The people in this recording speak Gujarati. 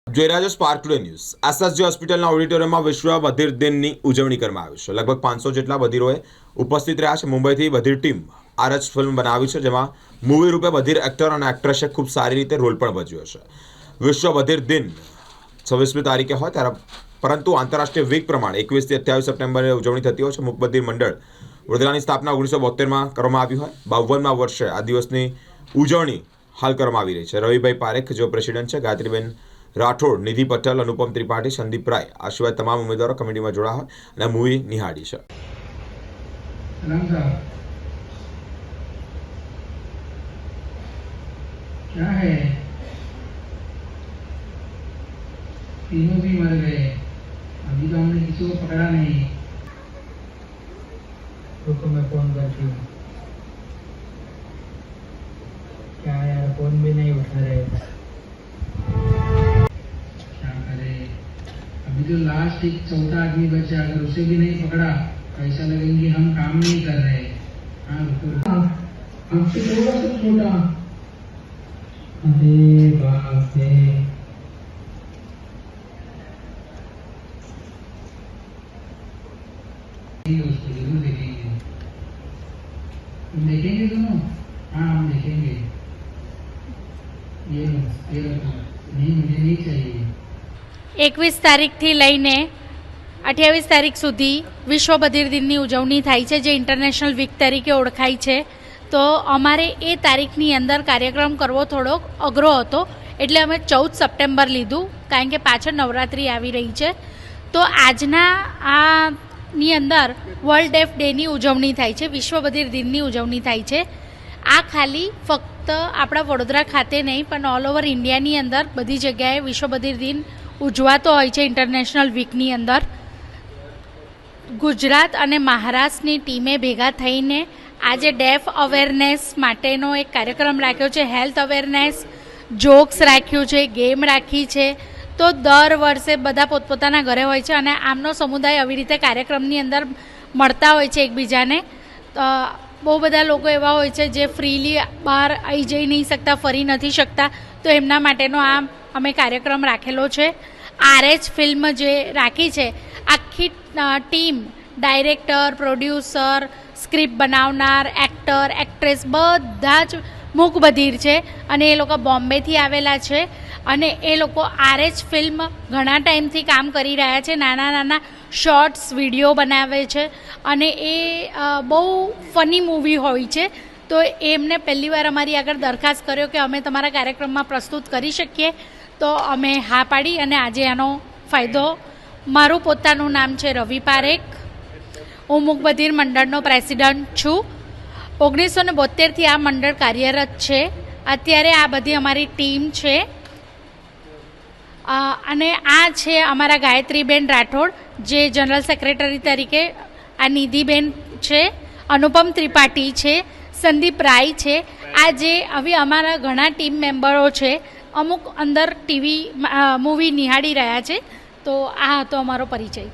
જોઈ રહ્યા છો સ્પાર્ક ટુડે ન્યૂઝ। એસએસજી હોસ્પિટલના ઓડિટોરિયમમાં વિશ્વ બધિર દિનની ઉજવણી કરવામાં આવી છે। લગભગ 500 જેટલા બધિરોએ ઉપસ્થિત રહ્યા છે। મુંબઈથી બધિર ટીમ આરએચ ફિલ્મ બનાવી છે, જેમાં મૂવી રૂપે બધિર એક્ટર અને એક્ટ્રેસે ખૂબ સારી રીતે રોલ પણ ભજવ્યો છે। વિશ્વ બધિર દિન 26મી તારીખે હોય ત્યારે, પરંતુ આંતરરાષ્ટ્રીય વીક પ્રમાણે 21 થી 28 સપ્ટેમ્બરે ઉજવણી થતી હોય છે। મૂક બધિર મંડળ વડોદરાની સ્થાપના 1972માં કરવામાં આવી હોય। 52મા વર્ષે આ દિવસની ઉજવણી હાલ કરવામાં આવી રહી છે। રવિભાઈ પારેખ જેઓ પ્રેસિડેન્ટ છે, ગાયત્રીબેન રાઠોડ, નિધિ પટેલ, अनुपम त्रिपाठी, संदीप राय आ सिवाय तमाम उम्मीदवारों कमिटी में जोड़ा है मूवी निहाड़ी है। क्या है, तीनों भी मर गए, अभी तो हमने किसी को पकड़ा नहीं। तो मैं फोन करती हूँ। क्या यार, फोन भी नहीं उठा रहे। अभी तो लास्ट एक चौथा आदमी बचा, अगर उसे भी नहीं पकड़ा तो ऐसा लगेंगे हम काम नहीं कर रहे। हाँ रुको, हमसे थोड़ा सा छोटा। अरे बाप रे, उसको जरूर देखेंगे। तुम देखेंगे दोनों? हाँ हम देखेंगे। ये रखो, नहीं मुझे नहीं चाहिए। 21 તારીખથી લઈને 28 તારીખ સુધી વિશ્વ બધિર દિનની ઉજવણી થાય છે, જે ઇન્ટરનેશનલ વીક તરીકે ઓળખાય છે। તો અમારે એ તારીખની અંદર કાર્યક્રમ કરવો થોડોક અઘરો હતો, એટલે અમે 14 સપ્ટેમ્બર લીધું, કારણ કે પાછળ નવરાત્રિ આવી રહી છે। તો આજના આની અંદર વર્લ્ડ ડેફ ડેની ઉજવણી થાય છે, વિશ્વ બધિર દિનની ઉજવણી થાય છે। આ ખાલી ફક્ત આપણા વડોદરા ખાતે નહીં, પણ ઓલ ઓવર ઇન્ડિયાની અંદર બધી જગ્યાએ વિશ્વ બધિર દિન ઉજવાતો હોય છે। ઇન્ટરનેશનલ વીકની અંદર ગુજરાત અને મહારાષ્ટ્રની ટીમે ભેગા થઈને આજે ડેફ અવેરનેસ માટેનો એક કાર્યક્રમ રાખ્યો છે। હેલ્થ અવેરનેસ, જોક્સ રાખ્યું છે, ગેમ રાખી છે। તો દર વર્ષે બધા પોતપોતાના ઘરે હોય છે અને આમનો સમુદાય આવી રીતે કાર્યક્રમની અંદર મળતા હોય છે એકબીજાને। બહુ બધા લોકો એવા હોય છે જે ફ્રીલી બહાર આવી જઈ નહીં શકતા, ફરી નથી શકતા, તો એમના માટેનો આ અમે કાર્યક્રમ રાખેલો છે। આરએચ ફિલ્મ જે રાખી છે, આખી ટીમ, ડાયરેક્ટર, પ્રોડ્યુસર, સ્ક્રિપ્ટ બનાવનાર, એક્ટર, એક્ટ્રેસ બધા જ મૂક બધિર છે અને એ લોકો બોમ્બેથી આવેલા છે। અને એ લોકો આરએચ ફિલ્મ ઘણા ટાઈમથી કામ કરી રહ્યા છે, નાના નાના શોર્ટ્સ વિડીયો બનાવે છે અને એ બહુ ફની મૂવી હોય છે। તો એમને પહેલી વાર અમારી આગળ દરખાસ્ત કર્યો કે અમે તમારા કાર્યક્રમમાં પ્રસ્તુત કરી શકીએ, તો અમે હા પાડી અને આજે આનો ફાયદો। મારું પોતાનું નામ છે રવિ પારેખ, હું મૂક બધિર મંડળનો પ્રેસિડન્ટ છું। 1972થી આ મંડળ કાર્યરત છે। અત્યારે આ બધી અમારી ટીમ છે અને આ છે અમારા ગાયત્રીબેન રાઠોડ, જે જનરલ સેક્રેટરી તરીકે, આ નિધિબેન છે, अनुपम त्रिपाठी છે, સંદીપ રાય છે। આ જે હવે અમારા ઘણા ટીમ મેમ્બરો છે, અમુક અંદર ટીવી મૂવી નિહાળી રહ્યા છે। તો આ હતો અમારો પરિચય।